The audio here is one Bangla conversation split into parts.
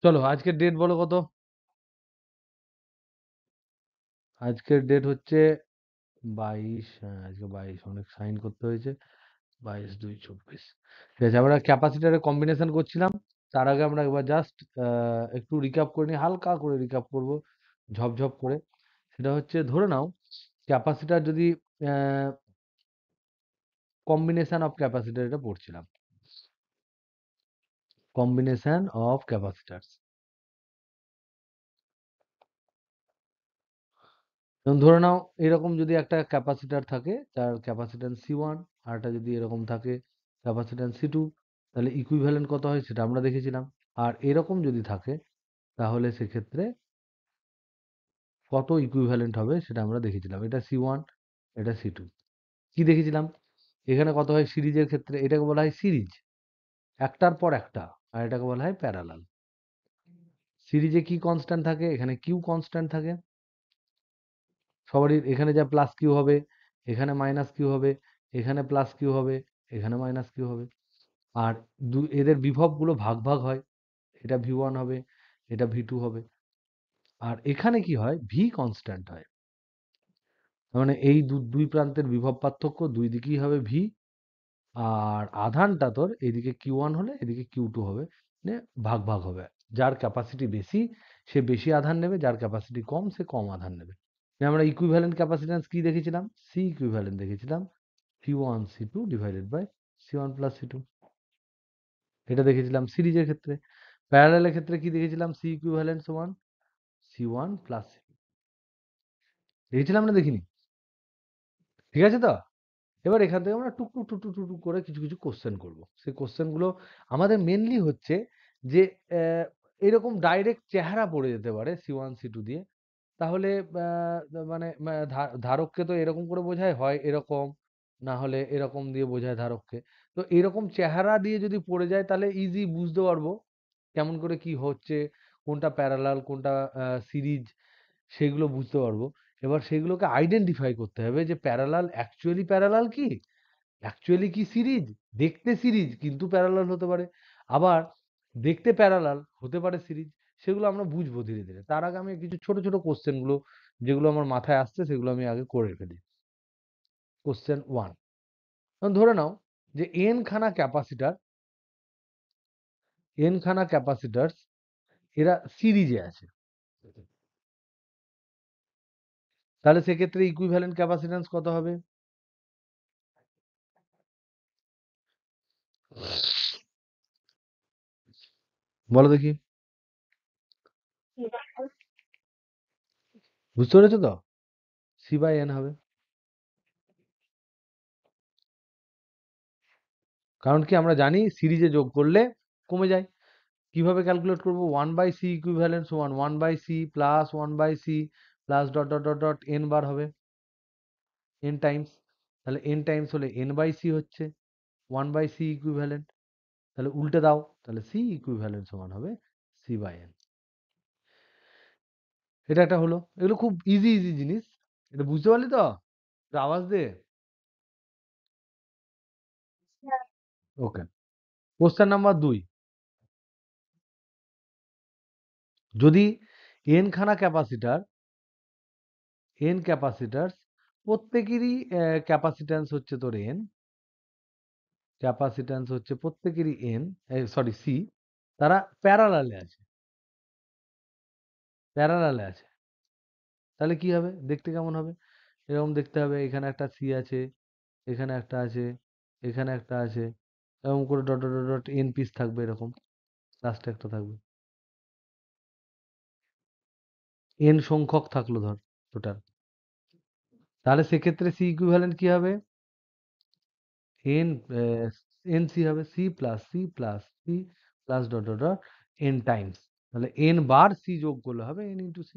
চলো আজকের ডেট বলো কত? আজকের ডেট হচ্ছে 22। হ্যাঁ, আজকে 22, অনেক সাইন করতে হয়েছে। 22/2/24। ঠিক আছে, আমরা ক্যাপাসিটারের কম্বিনেশন করছিলাম। তার আগে আমরা একবার জাস্ট একটু রিক্যাপ করে নিই, হালকা করে রিক্যাপ করব, ঝপঝপ করে। সেটা হচ্ছে, ধরে নাও ক্যাপাসিটার যদি কম্বিনেশন অফ ক্যাপাসিটার, এটা পড়ছিলাম, কম্বিনেশন অফ ক্যাপাসিটারস। যেমন ধরে নাও এরকম যদি একটা ক্যাপাসিটার থাকে, তার ক্যাপাসিট্যান্স C1, আর একটা যদি এরকম থাকে ক্যাপাসিট্যান্স C2, তাহলে ইকুইভ্যালেন্ট কত হয় সেটা আমরা দেখেছিলাম। আর এরকম যদি থাকে তাহলে সেক্ষেত্রে কত ইকুইভ্যালেন্ট হবে সেটা আমরা দেখেছিলাম। এটা C1, এটা C2। কি দেখেছিলাম? এখানে কত হয় সিরিজের ক্ষেত্রে, এটাকে বলা হয় সিরিজ, একটার পর একটা। আর এটাকে বলা হয় প্যারালাল। সিরিজে কি কনস্ট্যান্ট থাকে? এখানে কিউ কনস্ট্যান্ট থাকে সবারই। এখানে যা প্লাস কিউ হবে, এখানে মাইনাস কিউ হবে, এখানে প্লাস কিউ হবে, এখানে মাইনাস কিউ হবে। আর এদের বিভবগুলো ভাগ ভাগ হয়, এটা V1 হবে, এটা V2 হবে। আর এখানে কি হয়, ভি কনস্ট্যান্ট হয়। তার মানে এই দুই প্রান্তের বিভব পার্থক্য দুই দিকেই হবে ভি। আর আধানটা তোর এদিকে Q1 হলে এদিকে Q2 হবে, মানে ভাগ ভাগ হবে। যার ক্যাপাসিটি বেশি সে বেশি আধান নেবে, যার ক্যাপাসিটি কম সে কম আধান নেবে। আমরা ইকুইভ্যালেন্ট ক্যাপাসিট্যান্স কি দেখেছিলাম? সি ইকুইভ্যালেন্ট দেখেছিলাম, C1 C2 divided by C1 plus C2। এটা দেখেছিলাম সিরিজের ক্ষেত্রে। প্যারালালের ক্ষেত্রে কি দেখেছিলাম? সি ইকুইভ্যালেন্ট সমান C1 প্লাস C2। দেখেছিলাম না, দেখিনি? ঠিক আছে তো? এবার এখান থেকে আমরা টুক টুক টুক টুক টুক টুক করে কিছু কিছু কোশ্চেন করব। সেই কোশ্চেনগুলো আমাদের মেনলি হচ্ছে যে এরকম ডাইরেক্ট চেহারা পড়ে যেতে পারে C1 C2 দিয়ে। তাহলে মানে ধারককে তো এরকম করে বোঝায়, হয় এরকম, না হলে এরকম দিয়ে বোঝায় ধারককে। তো এরকম চেহারা দিয়ে যদি পড়ে যায় তাহলে ইজি বুঝতে পারবো কেমন করে কি হচ্ছে, কোনটা প্যারালাল কোনটা সিরিজ, সেগুলো বুঝতে পারবো। এবার সেগুলোকে আইডেন্টিফাই করতে হবে যে প্যারালাল অ্যাকচুয়ালি প্যারালাল কি, অ্যাকচুয়ালি কি সিরিজ। দেখতে সিরিজ কিন্তু প্যারালাল হতে পারে, আবার দেখতে প্যারালাল হতে পারে সিরিজ। সেগুলো আমরা বুঝবো ধীরে ধীরে। তার আগে আমি কিছু ছোট ছোট কোশ্চেন গুলো যেগুলো আমার মাথায় আসছে সেগুলো আমি আগে করে ফেলি। কোশ্চেন 1, ধরে নাও যে এন খানা ক্যাপাসিটার এরা সিরিজে আছে। তাহলে সেক্ষেত্রে ইকুইভ্যালেন্ট ক্যাপাসিট্যান্স কত হবে? বলো দেখি, বুঝতে পেরেছো তো? C/N হবে। কারণ কি আমরা জানি সিরিজে যোগ করলে কমে যায়। কিভাবে ক্যালকুলেট করব? 1/c ইকুইভ্যালেন্ট সমান 1/c plus 1/c plus dot dot dot dot n বার হবে, n টাইমস। তাহলে n টাইমস হলে n/c হচ্ছে 1/c ইকুইভ্যালেন্ট। তাহলে উল্টে দাও, তাহলে c ইকুইভ্যালেন্ট সমান হবে C/N। এটা একটা হলো। এগুলো খুব ইজি ইজি জিনিস, এটা বুঝতে পারলি তো? একটু আওয়াজ দে। ওকে, কোশ্চেন নাম্বার 2, যদি n খানা ক্যাপাসিটার প্রত্যেকেরই ক্যাপাসিট্যান্স হচ্ছে তোর n, ক্যাপাসিট্যান্স হচ্ছে প্রত্যেকেরই n, সরি সি, তারা প্যারালালে আছে, প্যারালালে আছে। তাহলে কি হবে, দেখতে কেমন হবে? এরকম দেখতে হবে, এখানে একটা সি আছে, এখানে একটা আছে, এখানে একটা আছে, এরকম করে dot dot dot dot n piece থাকবে, এরকম লাস্টে একটা থাকবে, n সংখ্যক থাকলো ধর টোটাল। তাহলে সেক্ষেত্রে সি ইকুইভ্যালেন্ট কি হবে? n n c হবে, c plus c plus c plus dot dot dot n Times. তাহলে n বার c যোগ করলে হবে n ইন্টু c।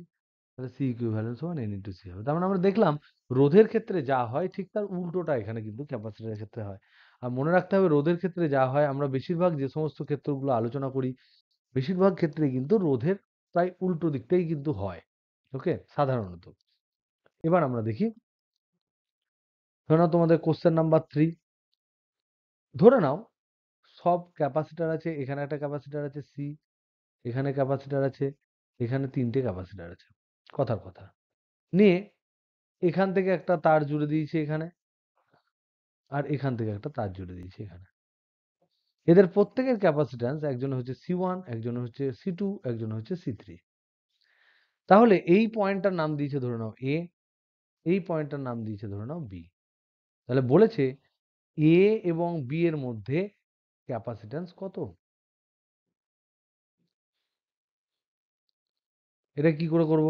তাহলে সি ইকুইভ্যালেন্স সমান n ইন্টু সি হবে। তার মানে আমরা দেখলাম রোধের ক্ষেত্রে যা হয় ঠিক তার উল্টোটা এখানে কিন্তু ক্যাপাসিটরের ক্ষেত্রে হয়। আর মনে রাখতে হবে রোধের ক্ষেত্রে যা হয়, আমরা বেশিরভাগ যে সমস্ত ক্ষেত্রগুলো আলোচনা করি বেশিরভাগ ক্ষেত্রে কিন্তু রোধের প্রায় উল্টো দিকটাই কিন্তু হয়। ওকে, সাধারণত। এবার আমরা দেখি, ধরে নাও তোমাদের কোশ্চেন নাম্বার 3, ধরে নাও সব ক্যাপাসিটার আছে, এখানে একটা ক্যাপাসিটার আছে সি, এখানে ক্যাপাসিটার আছে, এখানে 3টে ক্যাপাসিটার আছে। কথার কথা। নিয়ে এখান থেকে একটা তার জুড়ে দিয়েছি এখানে, আর এখান থেকে একটা তার জুড়ে দিয়েছি এখানে। এদের প্রত্যেকের ক্যাপাসিট্যান্স, একজন হচ্ছে C1, একজন হচ্ছে C2, একজন হচ্ছে C3। তাহলে এই পয়েন্টটার নাম দিয়েছে ধরে নাও A, এই পয়েন্টটার নাম দিয়েছে ধরে নাও B। তাহলে বলেছে A এবং B এর মধ্যে ক্যাপাসিট্যান্স কত? এটা কি করে করব?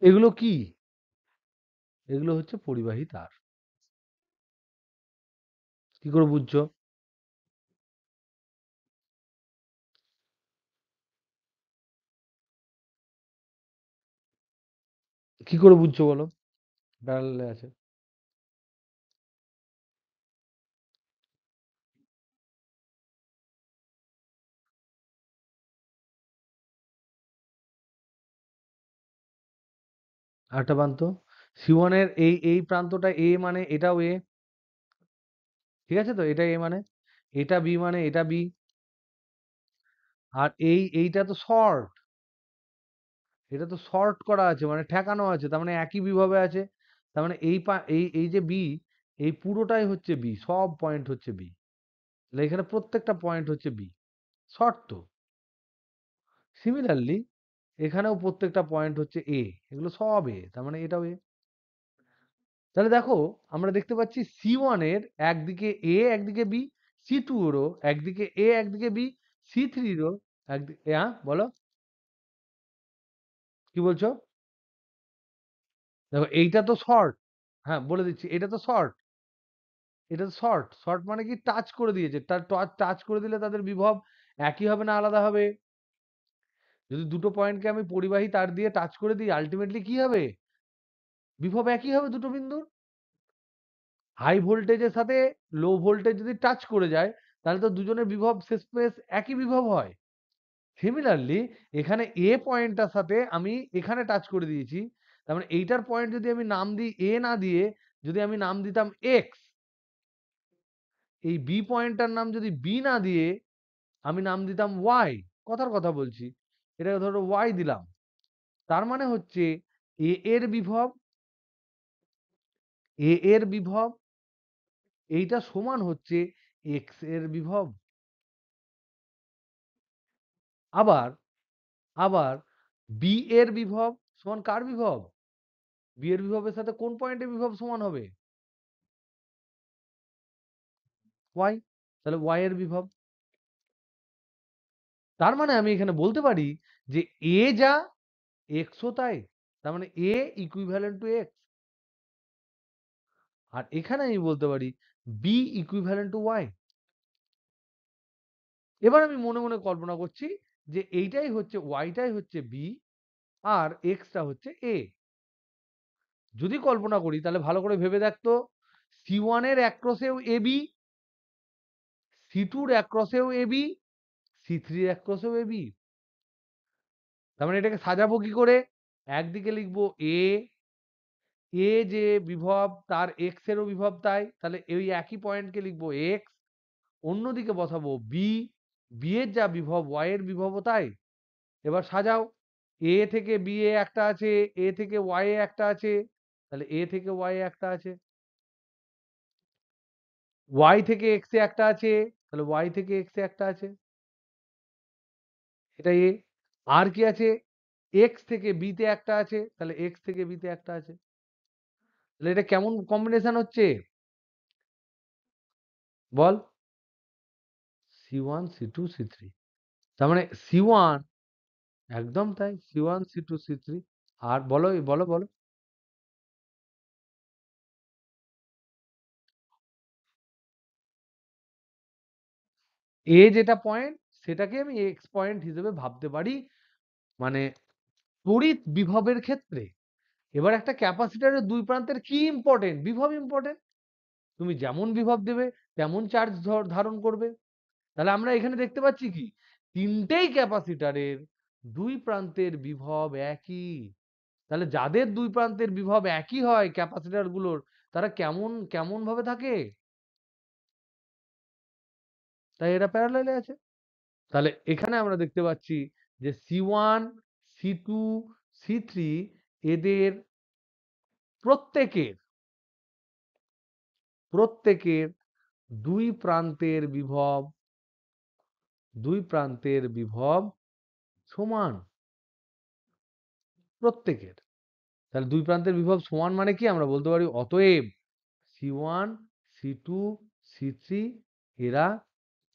এগুলো কি? এগুলো হচ্ছে পরিবাহী তার। কি করে বুঝছো? কি করে বুঝছো বলো? প্যারালালে আছে। আরেকটা প্রান্ত, C1 এর এই প্রান্তটা A মানে এটাও A, ঠিক আছে তো? এটা A মানে, এটা B মানে এটা B, আর এইটা তো শর্ট, এটা তো শর্ট করা আছে মানে ঠেকানো আছে, তার মানে একই বিভবে আছে। তার মানে এই যে B, এই পুরোটাই হচ্ছে B, সব পয়েন্ট হচ্ছে B। তাহলে এখানে প্রত্যেকটা পয়েন্ট হচ্ছে B, শর্ট তো। সিমিলারলি এখানেও প্রত্যেকটা পয়েন্ট হচ্ছে A, এগুলো সব A, তার মানে এটাও A। তাহলে দেখো আমরা দেখতে পাচ্ছি C1 এর একদিকে A একদিকে B, C2 এরও একদিকে A একদিকে B, C3 এরও একদিকে, হ্যাঁ বলো কি বলছো? দেখো এইটা তো শর্ট, হ্যাঁ বলে দিচ্ছি, এটা তো শর্ট, এটা তো শর্ট, শর্ট মানে কি টাচ করে দিয়েছে, তার টাচ করে দিলে তাদের বিভব একই হবে না আলাদা হবে? যদি দুটো পয়েন্টকে আমি পরিবাহী তার দিয়ে টাচ করে দিই, আলটিমেটলি কি হবে? বিভব একই হবে দুটো বিন্দুর। হাই ভোল্টেজের সাথে লো ভোল্টেজ যদি টাচ করে যায়, তাহলে তো দুজনের বিভব শেষমেশ একই বিভব হয়। সিমিলারলি এখানে এ পয়েন্টটার সাথে আমি এখানে টাচ করে দিয়েছি, তার মানে এইটার পয়েন্ট যদি আমি নাম দিই এ না দিয়ে, যদি আমি নাম দিতাম এক্স, এই বি পয়েন্টটার নাম যদি বি না দিয়ে আমি নাম দিতাম ওয়াই, কথার কথা বলছি, এটাকে ধরো ওয়াই দিলাম, তার মানে হচ্ছে এ এর বিভব, এ এর বিভব এইটা সমান হচ্ছে এক্স এর বিভব। আবার আবার বি এর বিভব সমান কার বিভব? বি এর বিভবের সাথে কোন পয়েন্টের বিভব সমান হবে? ওয়াই। তাহলে ওয়াই এর বিভব। তার মানে আমি এখানে বলতে পারি যে এ যা এক্সও তাই, তার মানে এ ইকুইভ্যালেন্ট টু এক্স। আর এখানে আমি বলতে পারি বি ইকুইভ্যালেন্ট টু ওয়াই। এবার আমি মনে মনে কল্পনা করছি যে এইটাই হচ্ছে, ওয়াইটাই হচ্ছে বি, আর এক্সটা হচ্ছে এ। যদি কল্পনা করি তাহলে ভালো করে ভেবে দেখতো, C1 এর অ্যাক্রসেও এবি, C2 র অ্যাক্রসেও এবি, C3 র অ্যাক্রসেও এবি। তার মানে এটাকে সাজাবো কি করে? একদিকে লিখবো এ, এ যে বিভব তার এক্স এরও বিভব তাই, তাহলে এই একই পয়েন্টকে লিখবো এক্স। অন্যদিকে বসাবো বি, বি এর যা বিভব ওয়াই এর বিভবও তাই। এবার সাজাও, এ থেকে বি এ একটা আছে, এ থেকে ওয়াই এ একটা আছে, তাহলে এ থেকে ওয়াই এ একটা আছে, ওয়াই থেকে এক্স এ একটা আছে, তাহলে ওয়াই থেকে এক্স এ একটা আছে, এটা এ। আর কি আছে? এক্স থেকে বি তে একটা আছে, তাহলে এক্স থেকে বি তে একটা আছে। তাহলে এটা কেমন কম্বিনেশন হচ্ছে বল? C1 C2 C3, তার মানে C1, একদম তাই, C1 C2 C3। আর বলো বলো বলো। এ যেটা পয়েন্ট সেটাকে আমি এক্স পয়েন্ট হিসেবে ভাবতে পারি, মানে তড়িৎ বিভবের ক্ষেত্রে। এবার একটা ক্যাপাসিটরের দুই প্রান্তের কি ইম্পর্টেন্ট? বিভব ইম্পর্টেন্ট। তুমি যেমন বিভব দেবে তেমন চার্জ ধারণ করবে। তাহলে আমরা এখানে দেখতে পাচ্ছি কি, তিনটেই ক্যাপাসিটরের দুই প্রান্তের বিভব একই। তাহলে যাদের দুই প্রান্তের বিভব একই হয় ক্যাপাসিটর গুলোর, তারা কেমন কেমন ভাবে থাকে? তাই এটা প্যারালালে আছে। তাহলে এখানে আমরা দেখতে পাচ্ছি যে C1, C2, C3 এদের প্রত্যেকের প্রত্যেকের দুই প্রান্তের বিভব সমান প্রত্যেকের। তাহলে দুই প্রান্তের বিভব সমান মানে কি আমরা বলতে পারি অতএব C1, C2, C3 এরা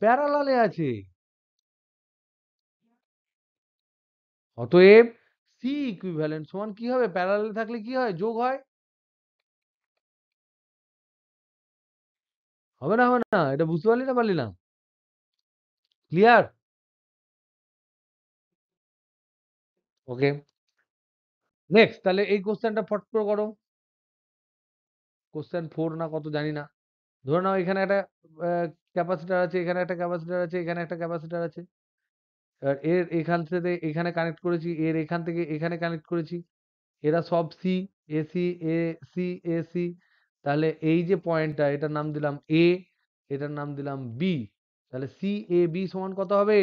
প্যারালালে আছে। অতএব C ইকুইভ্যালেন্ট সমান কি হবে? প্যারালালে থাকলে কি হয়? যোগ হয়। হবে না? হবে না? এটা বুঝতে পারলি না পারলি না? ক্লিয়ার? ওকে। নেক্সট তাহলে এই কোশ্চেনটা ফট করে করো। কোশ্চেন 4 না কত জানি না। ধরে নাও এখানে একটা ক্যাপাসিটর আছে, এখানে একটা ক্যাপাসিটর আছে, এখানে একটা ক্যাপাসিটর আছে। আর এর এখান থেকে এখানে কানেক্ট করেছি, এর এখান থেকে এখানে কানেক্ট করেছি। এরা সব সি, এসি, এসি, এসি। তাহলে এই যে পয়েন্টটা এটার নাম দিলাম এ, এটার নাম দিলাম বি। তাহলে সি এ বি সমান কত হবে?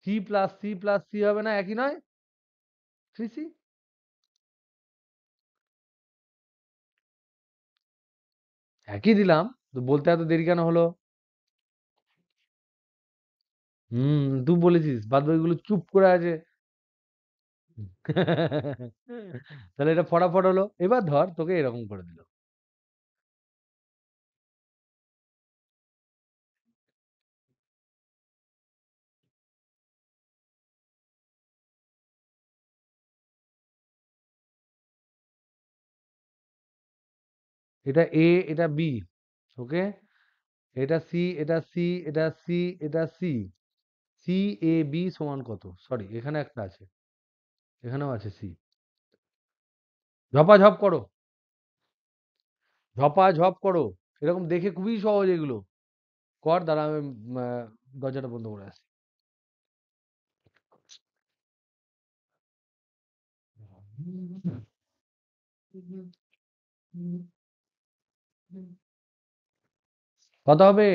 C plus C plus C হবে না, একই নয়? 3C। একই দিলাম, তো বলতে এত দেরি কেন হলো? তুই বলেছিস, বাদ বাকিগুলো চুপ করে আছে। তাহলে এটা ফটাফট হলো। এবার ধর তোকে এরকম করে দিল। এটা এ, এটা বি। ওকে, এটা সি, এটা সি, এটা সি, এটা সি। সি এ বি সমান কত? সরি, এখানে একটা আছে, এখানেও আছে সি। ঝপাঝপ করো, ঝপাঝপ করো। এরকম দেখে খুবই সহজ এগুলো। কর, দাঁড়া আমি দরজাটা বন্ধ করে আসি। কত হবে?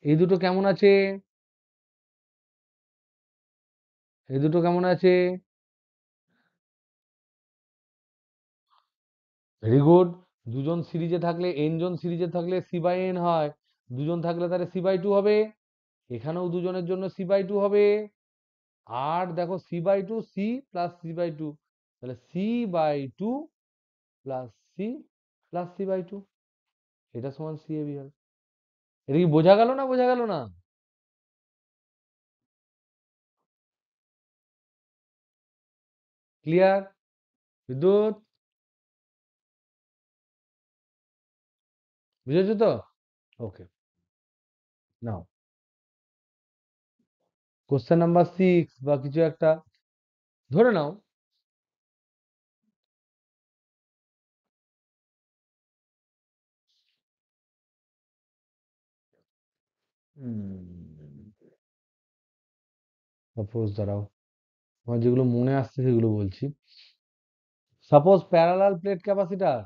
এই দুটো কেমন আছে? এই দুটো কেমন আছে? Very good. দুজন সিরিজে থাকলে, এন জন সিরিজে থাকলে সি বাই এন হয়। দুজন থাকলে তাহলে সি বাই টু হবে। এখানেও দুজনের জন্য সি বাই টু হবে। আর দেখো C by two, C plus C by two. তাহলে C by two plus C plus C by two, এটা সমান সি এ বি হবে। এটা কি বোঝা গেল না? বোঝা গেল না? ক্লিয়ার? বিদ্যুৎ, বুঝেছো তো? ওকে, নাও কোশ্চেন নাম্বার 6 বা কিছু একটা ধরে নাও। সাপোজ দাঁড়াও, আমার যেগুলো মনে আসছে সেগুলো বলছি। সাপোজ প্যারালাল প্লেট ক্যাপাসিটর,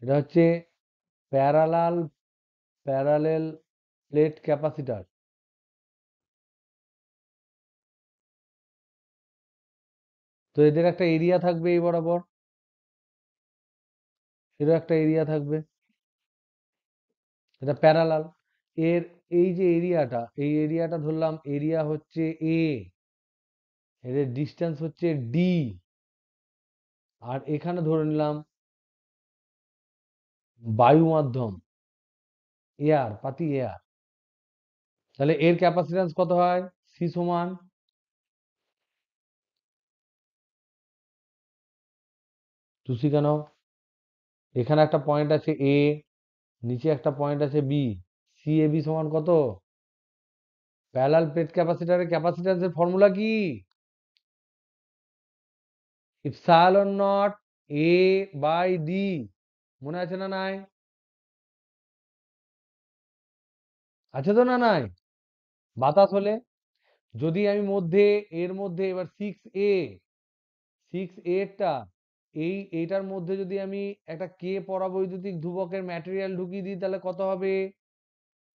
এটা হচ্ছে প্যারালাল প্যারালেল প্লেট ক্যাপাসিটর। তো এদের একটা এরিয়া থাকবে এই বরাবর, এরও একটা এরিয়া থাকবে। এটা প্যারালাল। এর এই যে এরিয়াটা, এই এরিয়াটা ধরলাম এরিয়া হচ্ছে এ, এদের ডিস্টেন্স হচ্ছে ডি। আর এখানে ধরে নিলাম বায়ু মাধ্যম, এয়ার, পাতি এয়ার। তাহলে এর ক্যাপাসিট্যান্স কত হয়? সি সমান, টু সি কেন? এখানে একটা পয়েন্ট আছে এ, নিচে একটা পয়েন্ট আছে বি। সি এ বি সমান কত? প্যারালাল প্লেট ক্যাপাসিটরের ক্যাপাসিট্যান্সের ফর্মুলা কি? Epsilon naught A by D. মনে আছে না নাই? আছে তো না নাই? বাতাস হলে যদি আমি মধ্যে এর মধ্যে এবার 6a এইটার মধ্যে যদি আমি একটা কে পরাবৈদ্যুতিক ধ্রুবকের ম্যাটেরিয়াল ঢুকিয়ে দিই তাহলে কত হবে?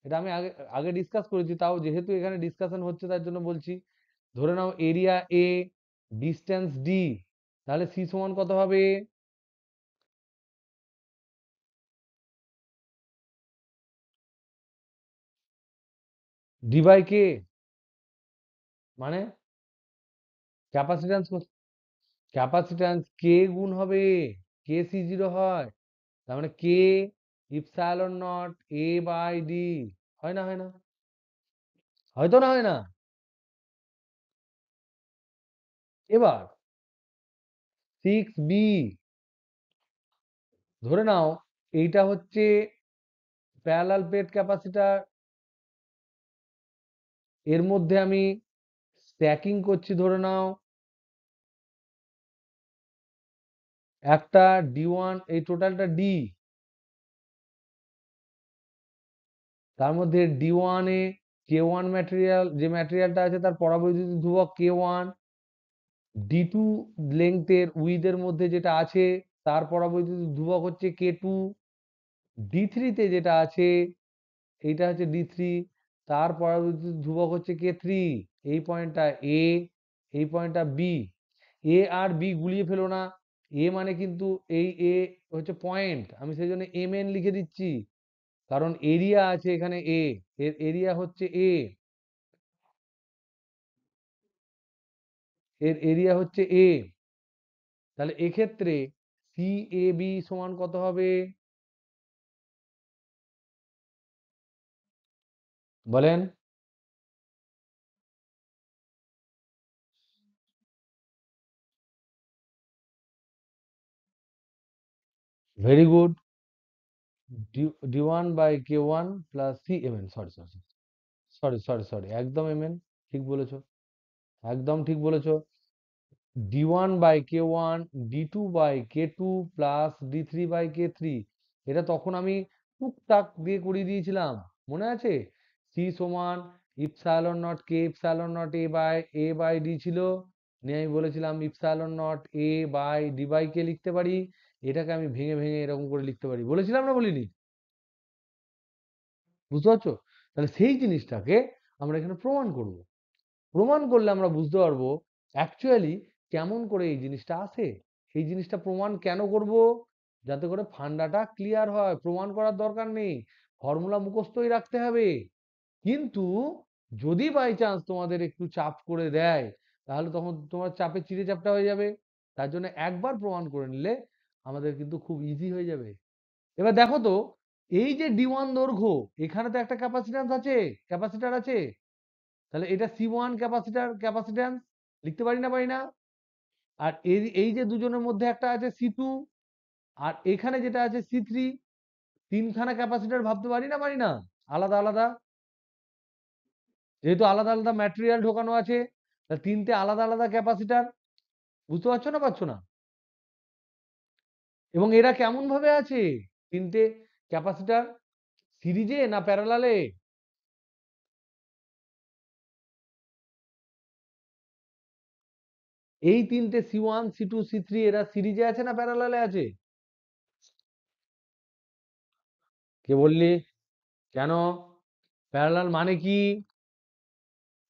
এটা আমি আগে আগে ডিসকাস করেছি, তাও যেহেতু এখানে ডিসকাশন হচ্ছে তার জন্য বলছি। ধরে নাও এরিয়া এ, ডিস্টেন্স ডি, তাহলে সি সমান কত হবে? ডি বাই কে, মানে ক্যাপাসিট্যান্স, ক্যাপাসিট্যান্স কে গুণ হবে, কে সি জিরো হয়, তার মানে K epsilon naught A by D. হয় না, হয় না? হয়তো না, হয় না? এবার 6b, ধরে নাও এইটা হচ্ছে প্যারালাল প্লেট ক্যাপাসিটর, এর মধ্যে আমি স্ট্যাকিং করছি, ধরে নাও একটা D1, এই টোটালটা ডি, তার মধ্যে D1 এ K1 ম্যাটেরিয়াল, যে ম্যাটেরিয়ালটা আছে তার পরাবৈদ্যুতিক ধ্রুবক K1, D2 লেংথের উইথের মধ্যে যেটা আছে তার পরাবৈদ্যুতিক ধ্রুবক হচ্ছে K2, D3 তে যেটা আছে এইটা হচ্ছে D3, তার পরাবৈদ্যুতিক ধ্রুবক হচ্ছে K3। এই পয়েন্টটা এ, এই পয়েন্টটা বি। এ আর বি গুলিয়ে ফেলো না, এ মানে কিন্তু এই এ হচ্ছে পয়েন্ট, আমি সেই জন্য এম এন লিখে দিচ্ছি, কারণ এরিয়া আছে এখানে এ, এর এরিয়া হচ্ছে এ, এর এরিয়া হচ্ছে এ। তাহলে এক্ষেত্রে সি এ বি সমান কত হবে বলেন? Very good. D one by K one plus C M N, sorry sorry sorry sorry sorry, একদম এম এন, ঠিক বলেছো, একদম ঠিক বলেছো। D1 by K1, D2 by K2 plus D3 by K3, এটা তখন আমি টুকটাক দিয়ে করিয়ে দিয়েছিলাম, মনে আছে? সি সমান epsilon naught K epsilon naught A by D ছিল, নিয়ে আমি বলেছিলাম epsilon naught A by D by K লিখতে পারি, এটাকে আমি ভেঙে ভেঙে এরকম করে লিখতে পারি, বলেছিলাম না বলিনি? বুঝতে পারছো? তাহলে সেই জিনিসটাকে আমরা এখানে প্রমাণ করব, প্রমাণ করলে আমরা বুঝতে পারবো অ্যাকচুয়ালি কেমন করে এই জিনিসটা আসে। এই জিনিসটা প্রমাণ কেন করব? যাতে করে ফান্ডাটা ক্লিয়ার হয়, প্রমাণ করার দরকার নেই, ফর্মুলা মুখস্থই রাখতে হবে। কিন্তু যদি বাই চান্স তোমাদের একটু চাপ করে দেয় তাহলে তখন তোমার চাপে চিড়ে চাপটা হয়ে যাবে, তার জন্য একবার প্রমাণ করে নিলে আমাদের কিন্তু খুব ইজি হয়ে যাবে। এবার দেখো তো, এই যে D1 দৈর্ঘ্য, এখানে তো একটা ক্যাপাসিট্যান্স আছে, ক্যাপাসিটার আছে, তাহলে এটা C1 ক্যাপাসিটার, ক্যাপাসিট্যান্স লিখতে পারি না, পারি না? আর এই এই যে দুজনের মধ্যে একটা আছে C2, আর এখানে যেটা আছে C3, তিনখানা ক্যাপাসিটর ভাবতে পারি না, পারি না? আলাদা আলাদা, যেহেতু আলাদা আলাদা ম্যাটেরিয়াল ঢোকানো আছে, তা তিনটে আলাদা আলাদা ক্যাপাসিটর, বুঝতে পারছো না, পারছো না? এবং এরা কেমন ভাবে আছে তিনটে ক্যাপাসিটর, সিরিজে না প্যারালালে? এই তিনটে C1 C2 C3 এরা সিরিজে আছে না প্যারালালে আছে? কে বললি? কেন? প্যারালাল মানে কি?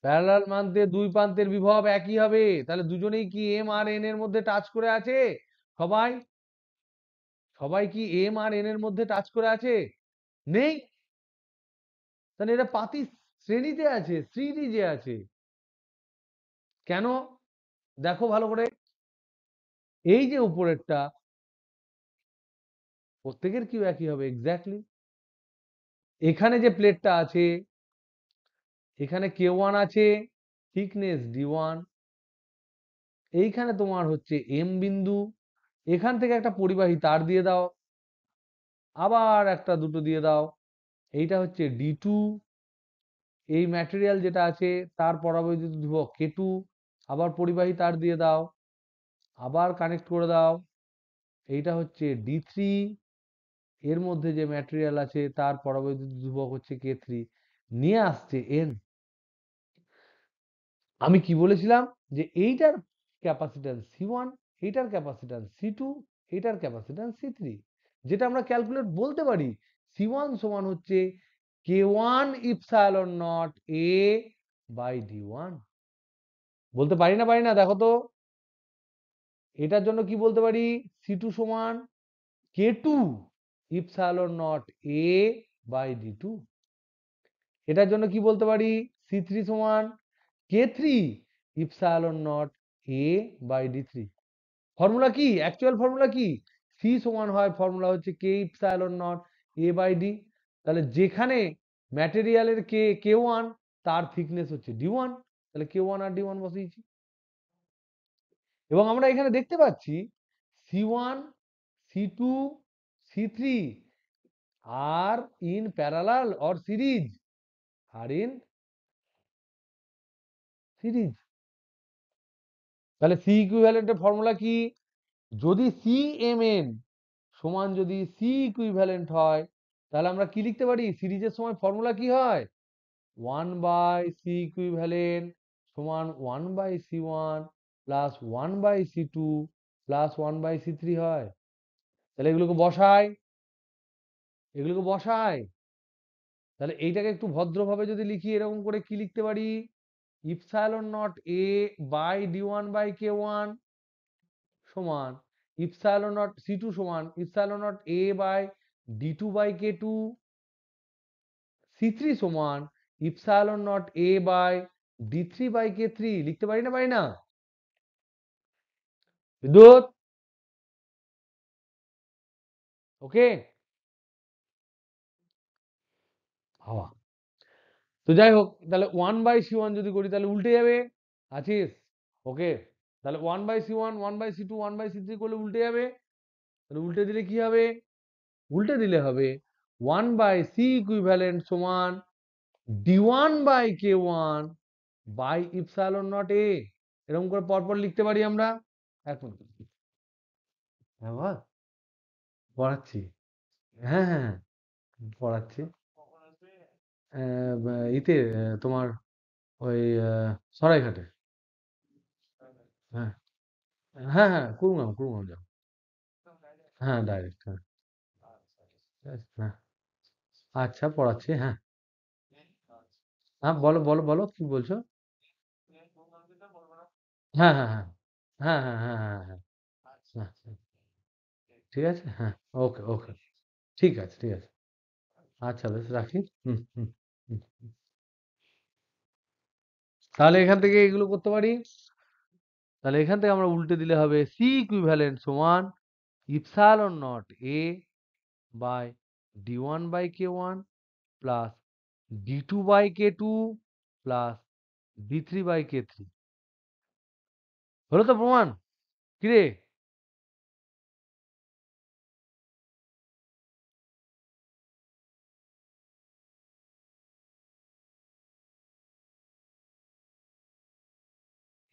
প্যারালাল মানতে দুই প্রান্তের বিভব একই হবে, তাহলে দুজনেই কি এম আর এন এর মধ্যে টাচ করে আছে? সবাই, সবাই কি এম আর এন এর মধ্যে টাচ করে আছে? নেই। তাহলে এরা পাতি শ্রেণীতে আছে, সিরিজে আছে। কেন? দেখো ভালো করে, এই যে উপরেরটা, প্রত্যেকের কিউ একই হবে এক্স্যাক্টলি। এখানে যে প্লেটটা আছে, এখানে K1 আছে, থিকনেস D1, এইখানে তোমার হচ্ছে এম বিন্দু, এখান থেকে একটা পরিবাহী তার দিয়ে দাও, আবার একটা দুটো দিয়ে দাও, এইটা হচ্ছে D2, এই ম্যাটেরিয়াল যেটা আছে তার পরাবৈদ্যুতিক ধ্রুবক K2, আবার পরিবাহী তার দিয়ে দাও, আবার কানেক্ট করে দাও, এইটা হচ্ছে D3, এর মধ্যে যে ম্যাটেরিয়াল আছে তার পরাবৈদ্যুতিক ধ্রুবক হচ্ছে K3, নিয়ে আসছে এন। আমি কি বলেছিলাম যে এইটার ক্যাপাসিট্যান্স C1, এইটার ক্যাপাসিট্যান্স C2, এইটার ক্যাপাসিট্যান্স C3, যেটা আমরা ক্যালকুলেট বলতে পারি C1 সমান হচ্ছে K1 epsilon naught A by D1। বলতে পারি না, পারি না? দেখো তো, এটার জন্য কি বলতে পারি? C2 সমান K2 epsilon naught A by D2। এটার জন্য কি বলতে পারি? C3 সমান K3 epsilon naught A by D3। Formula কি? অ্যাকচুয়াল ফর্মুলা কি? সি সমান হয়, ফর্মুলা হচ্ছে K epsilon naught A by D. তাহলে যেখানে ম্যাটেরিয়ালের কে ওয়ান, তার থিকনেস হচ্ছে D1, তাহলে K1 আর D1 বসিয়েছি। এবং আমরা এখানে দেখতে পাচ্ছি C1, C2, C3 are in parallel or series, are in series. তাহলে সি ইকুইভ্যালেন্টের ফর্মুলা কি? যদি সি এম এন সমান যদি সি ইকুইভ্যালেন্ট হয়, তাহলে আমরা কি লিখতে পারি? সিরিজের সময় ফর্মুলা কি হয়? 1/C ইকুইভ্যালেন্ট সমান 1/C1 plus 1/C2 plus 1/C3 হয়। তাহলে এগুলোকে বসাই, এগুলোকে বসাই। তাহলে এইটাকে একটু ভদ্রভাবে যদি লিখি, এরকম করে কি লিখতে পারি? Epsilon naught A by D1/K1 সমান ইপসাইলন নট C2 সমান epsilon naught A by D2/K2, C3 সমান epsilon naught A by D3/K3। লিখতে পারি না, পারি না? বিদ্যুৎ, ওকে? হাওয়া। তো যাই হোক, তাহলে 1/C1 যদি করি তাহলে উল্টে যাবে। আছিস? ওকে। তাহলে 1/C1, 1/C2, 1/C3 করলে উল্টে যাবে। তাহলে উল্টে দিলে কি হবে? উল্টে দিলে হবে 1/C ইকুইভ্যালেন্ট সমান D1/K1 বাই ইপসাইলন নট এ। এরকম করে পরপর লিখতে পারি আমরা। এক মিনিট। হ্যাঁ বাবা, পড়াচ্ছি। হ্যাঁ, হ্যাঁ, হ্যাঁ, পড়াচ্ছি। ইতে তোমার ওই সরাইঘাটে। হ্যাঁ, হ্যাঁ, হ্যাঁ, কুড়িগ্রাম, কুড়িগ্রাম যাও। হ্যাঁ, ডাইরেক্ট, হ্যাঁ। হ্যাঁ, আচ্ছা, পড়াচ্ছি, হ্যাঁ। হ্যাঁ, বলো, বলো, বলো, কি বলছো? হ্যাঁ, হ্যাঁ, হ্যাঁ, হ্যাঁ, হ্যাঁ, হ্যাঁ, হ্যাঁ, হ্যাঁ, হ্যাঁ, হ্যাঁ, ঠিক আছে, হ্যাঁ, ওকে, ওকে, ঠিক আছে, ঠিক আছে। আচ্ছা, বেশ, রাখি। হুম, হুম, হুম। তাহলে এখান থেকে এগুলো করতে পারি। তাহলে এখান থেকে আমরা উল্টে দিলে হবে সি ইকুইভ্যালেন্ট সমান epsilon naught A by D1/K1 plus D2/K2 plus D3/K3। হলো তো প্রমাণ? কিরে?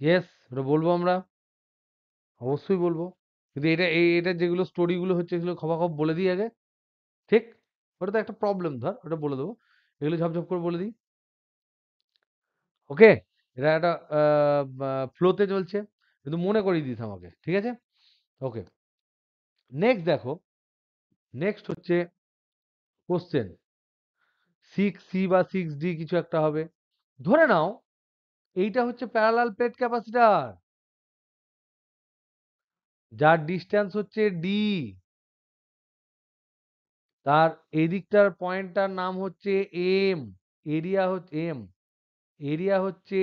ইয়েস, ওটা বলবো আমরা, অবশ্যই বলবো। কিন্তু এটা যেগুলো স্টোরি গুলো হচ্ছে, সেগুলো খপাখপ বলে দিই আগে। ঠিক? ওটা তো একটা প্রবলেম, ধর ওটা বলে দেবো। এগুলো ঝপঝপ করে বলে দিই। ওকে? এটা একটা ফ্লোতে চলছে, কিন্তু মনে করিয়ে দিস আমাকে, ঠিক আছে? ওকে। নেক্সট দেখো, নেক্সট হচ্ছে কোশ্চেন 6C বা 6D কিছু একটা হবে। ধরে নাও এইটা হচ্ছে প্যারালাল প্লেট ক্যাপাসিটর, যার ডিসটেন্স হচ্ছে ডি। তার এই দিকটার পয়েন্টটার নাম হচ্ছে এম। এরিয়া হচ্ছে এম। এরিয়া হচ্ছে,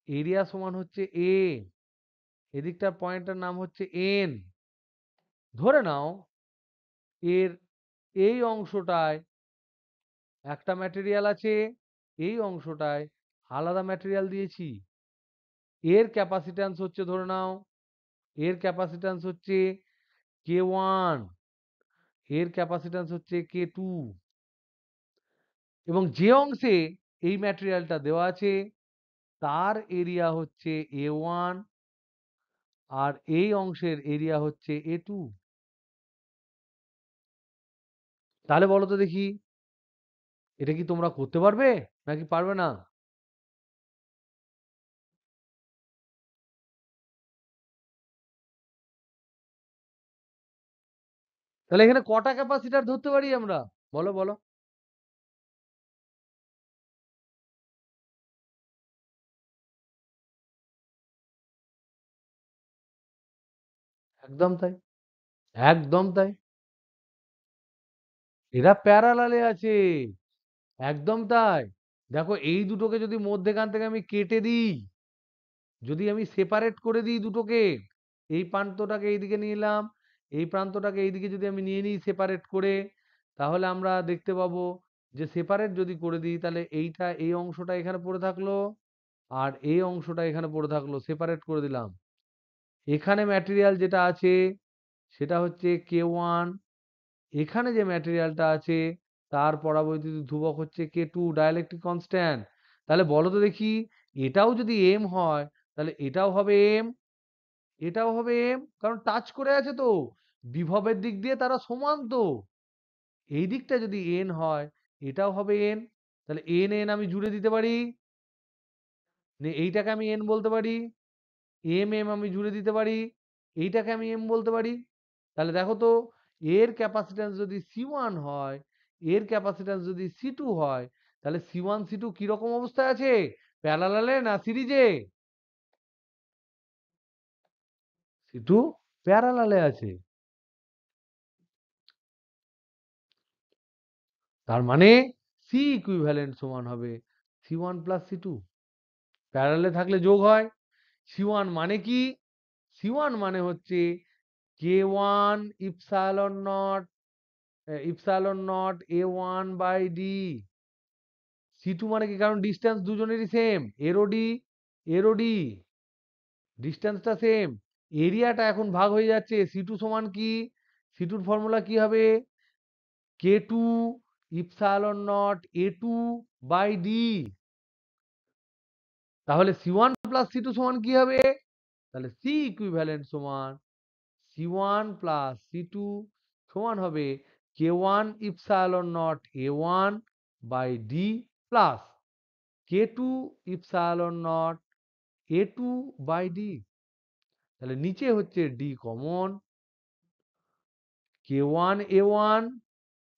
এরিয়া সমান হচ্ছে এ। এদিকটার পয়েন্টটার নাম হচ্ছে এন। ধরে নাও এর এই অংশটায় একটা ম্যাটেরিয়াল আছে, এই অংশটায় আলাদা ম্যাটেরিয়াল দিয়েছি। এর ক্যাপাসিট্যান্স হচ্ছে, ধরে নাও এর ক্যাপাসিট্যান্স হচ্ছে K1, এর ক্যাপাসিট্যান্স হচ্ছে K2, এবং যে অংশে এই ম্যাটেরিয়ালটা দেওয়া আছে তার এরিয়া হচ্ছে A1, আর এই অংশের এরিয়া হচ্ছে A2। তাহলে বলো তো দেখি, এটা কি তোমরা করতে পারবে নাকি পারবে না? তাহলে এখানে কটা ক্যাপাসিটার ধরতে পারি আমরা? বলো বলো। একদম তাই, একদম তাই। এরা প্যারালালে আছে, একদম তাই। দেখো এই দুটোকে যদি মধ্যেখান থেকে আমি কেটে দিই, যদি আমি সেপারেট করে দিই দুটোকে, এই প্রান্তটাকে এইদিকে নিয়ে এলাম, এই প্রান্তটাকে এইদিকে যদি আমি নিয়ে নিই সেপারেট করে, তাহলে আমরা দেখতে পাবো যে সেপারেট যদি করে দিই তাহলে এইটা, এই অংশটা এখানে পড়ে থাকলো, আর এই অংশটা এখানে পড়ে থাকলো, সেপারেট করে দিলাম। এখানে ম্যাটেরিয়াল যেটা আছে সেটা হচ্ছে K1, এখানে যে ম্যাটেরিয়ালটা আছে তার পরাবৈদ্যুতিক ধ্রুবক হচ্ছে K2, ডাইলেকট্রিক কনস্ট্যান্ট। তাহলে বলো তো দেখি, এটাও যদি m হয় তাহলে এটাও হবে m, এটাও হবে m, কারণ টাচ করে আছে তো, বিভবের দিক দিয়ে তারা সমান তো। এই দিকটা যদি n হয় এটাও হবে n, তাহলে n n আমি জুড়ে দিতে পারি, এইটাকে আমি n বলতে পারি, এম এম আমি জুড়ে দিতে পারি, এইটাকে আমি এম বলতে পারি। তাহলে দেখো তো, এর ক্যাপাসিট্যান্স যদি C1 হয়, এর ক্যাপাসিট্যান্স যদি C2 হয়, তাহলে C1 C2 কিরকম অবস্থায় আছে? প্যারালালে না সিরিজে? C2 প্যারালালে আছে। তার মানে সি ইকুইভ্যালেন্ট সমান হবে C1 প্লাস C2। প্যারালালে থাকলে যোগ হয়। C1 মানে কি? C1 মানে হচ্ছে K1 epsilon not, epsilon naught A1/D। C2 মানে কি? কারণ ডিস্টেন্স দুজনেরই সেম, এরও ডি, এরও ডি, ডিস্টেন্সটা সেম। এরিয়াটা এখন ভাগ হয়ে যাচ্ছে। C2 সমান কি? C2 এর ফর্মুলা কি হবে? K2 epsilon naught A2/D। তাহলে C1 প্লাস C2 সমান কি হবে? তাহলে সি ইকুইভ্যালেন্ট সমান C1 প্লাস C2 সমান হবে K1 epsilon naught A1/D plus K2 epsilon naught A2/D। তাহলে নিচে হচ্ছে D কমন, K1 A1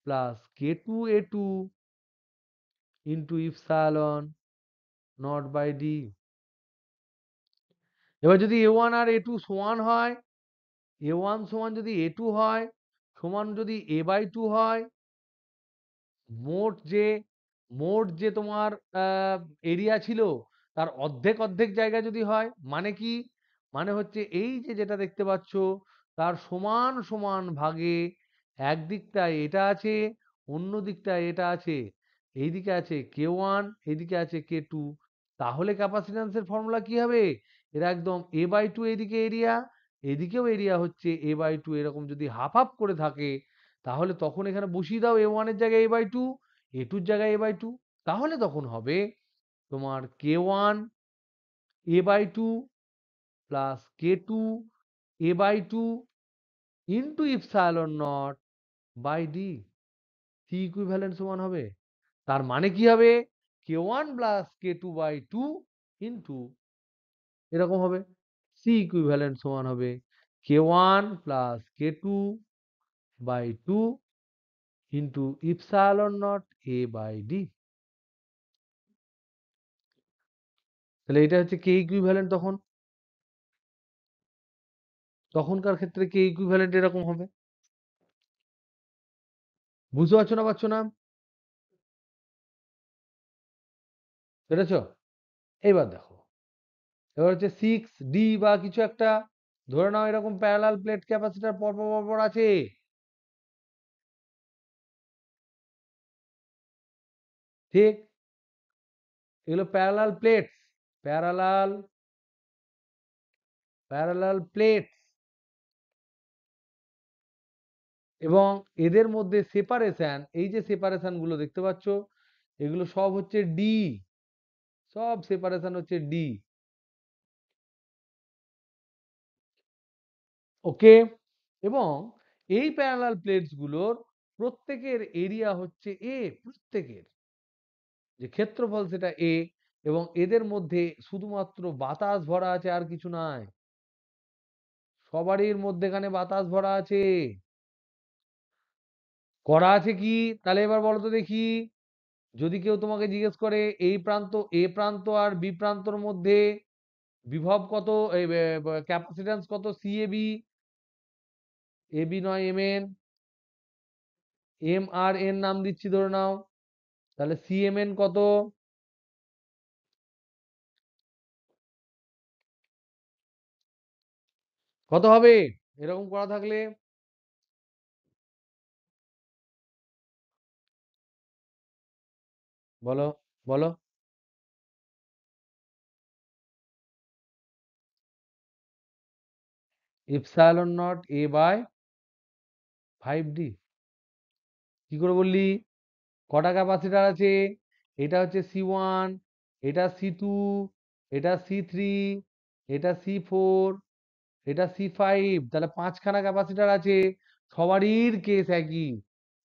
প্লাস K2 A2 into epsilon naught by D. এবার যদি A1 আর A2 সমান হয়, A1 সমান যদি A2 হয়, সমান যদি A/2 হয়, মোট যে মোট যে তোমার এরিয়া ছিল তার অর্ধেক অর্ধেক জায়গা যদি হয়, মানে কি? মানে হচ্ছে এই যে যেটা দেখতে পাচ্ছ তার সমান সমান ভাগে একদিকটায় এটা আছে, অন্য দিকটায় এটা আছে। এইদিকে আছে K1, এইদিকে আছে K2। তাহলে ক্যাপাসিট্যান্সের ফর্মুলা কি হবে? এরা একদম A/2, এদিকে এরিয়া, এদিকেও এরিয়া হচ্ছে A/2, এরকম যদি হাফ হাফ করে থাকে, তাহলে তখন এখানে বসিয়ে দাও A1 এর জায়গায় A/2, A2 এর জায়গায় A/2। তাহলে তখন হবে তোমার K1 A/2 plus K2 A/2 into epsilon naught by D. C equivalent সমান হবে, তার মানে কি হবে? K1 প্লাস K2/2 ইন্টু, এরকম হবে, সি ইকুইভ্যালেন্ট সমান হবে K1 plus K2/2 into epsilon not A/D। তাহলে এটা হচ্ছে কে ইকুইভ্যালেন্ট। তখন তখনকার ক্ষেত্রে কে ইকুইভ্যালেন্ট এরকম হবে। বুঝতে পারছো না পারছো না? পেরেছো? এবার দেখো, এবার হচ্ছে 6D বা কিছু একটা, ধরে নাও এরকম প্যারালাল প্লেট ক্যাপাসিটর পরপর পরপর আছে, ঠিক? এগুলো parallel plates, parallel parallel plates, এবং এদের মধ্যে সেপারেশন, এই যে সেপারেশন গুলো দেখতে পাচ্ছ, এগুলো সব হচ্ছে ডি, সব সেপারেশন হচ্ছে ডি। ওকে? এবং এই প্যারালাল প্লেটস গুলোর প্রত্যেকের এরিয়া হচ্ছে এ, প্রত্যেকের। যে ক্ষেত্রফল সেটা এ, এবং এদের মধ্যে শুধুমাত্র বাতাস ভরা আছে, আর কিছু নাই। সবারই মধ্যেখানে বাতাস ভরা আছে। করা আছে কি? তাহলে এবার বলো তো দেখি, যদি কেউ তোমাকে জিজ্ঞেস করে এই প্রান্ত এ প্রান্ত আর বি প্রান্তর মধ্যে বিভব কত, এই ক্যাপাসিট্যান্স কত, C A B, A B নয় M N, M R N নাম দিচ্ছি ধরে নাও, তাহলে সি এম এন কত? কত হবে এরকম করা থাকলে? বলো, বলো। Epsilon naught A by 5d। কি করে বললি? কটা ক্যাপাসিটার আছে? এটা হচ্ছে C1, এটা C2, এটা C3, এটা C4, এটা C5, তাহলে 5খানা ক্যাপাসিটার আছে। সবারই কেস একই।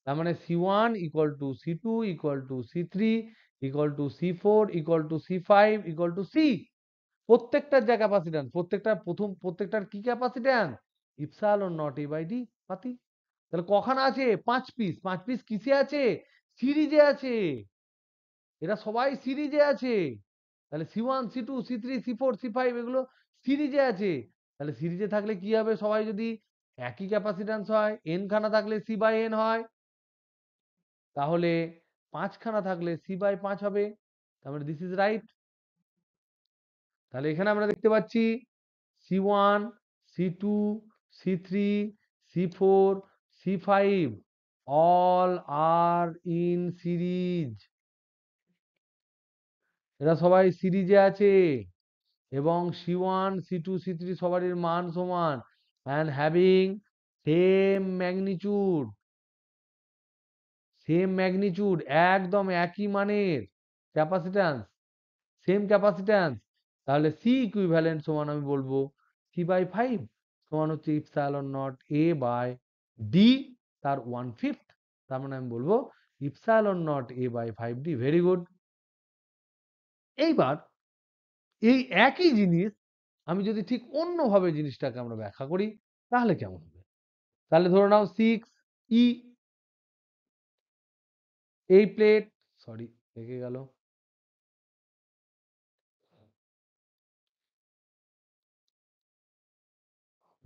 তার মানে C1 equal to C2 equal to C3 equal to C4 equal to C5 equal to C। প্রত্যেকটার যা ক্যাপাসিট্যান্স, প্রত্যেকটার কি capacitance? Epsilon naught A by D পাতি। তাহলে কখানা আছে? 5 পিস। 5 পিস কিসে আছে? সিরিজে আছে। এরা সবাই সিরিজে আছে। তাহলে C1 C2 C3 C4 C5 এগুলো সিরিজে আছে। তাহলে সিরিজে থাকলে কি হবে? সবাই যদি একই ক্যাপাসিট্যান্স হয়, এন খানা থাকলে সি বাই এন হয়, তাহলে 5খানা থাকলে সি বাই 5 হবে। তার মানে দিস ইজ রাইট। তাহলে এখানে আমরা দেখতে পাচ্ছি C1 C2 C3 C4 C5 all are in series। এরা সবাই সিরিজে আছে, এবং C1 C2 C3 সবারই মান সমান, and having same magnitude, একদম একই মানের ক্যাপাসিট্যান্স, সেম ক্যাপাসিট্যান্স। তাহলে সি ইকুইভ্যালেন্ট সমান আমি বলবো C/5 সমান হচ্ছে epsilon naught A by D, তার 1/5। তার মানে আমি বলবো epsilon naught A by 5d। Very good. এইবার এই একই জিনিস আমি যদি ঠিক অন্যভাবে জিনিসটাকে আমরা ব্যাখ্যা করি, তাহলে কেমন হবে? তাহলে ধরে নাও 6 ই, এই প্লেট, সরি রেখে গেল,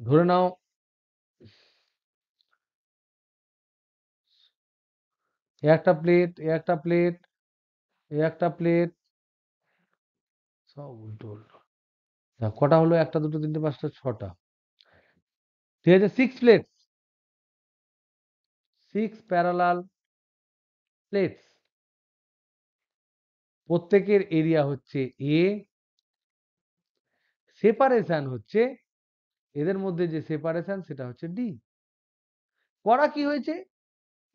ধরে নাও এ একটা প্লেট, এ একটা প্লেট, এ একটা প্লেট, সব উল্টো উল্টো। কটা হলো? একটা দুটো তিনটে পাঁচটা ছটা। ঠিক আছে, 6 প্লেট, 6 প্যারালাল প্লেটস, প্রত্যেকের এরিয়া হচ্ছে এ, সেপারেশন হচ্ছে, এদের মধ্যে যে সেপারেশন সেটা হচ্ছে ডি। করা কি হয়েছে?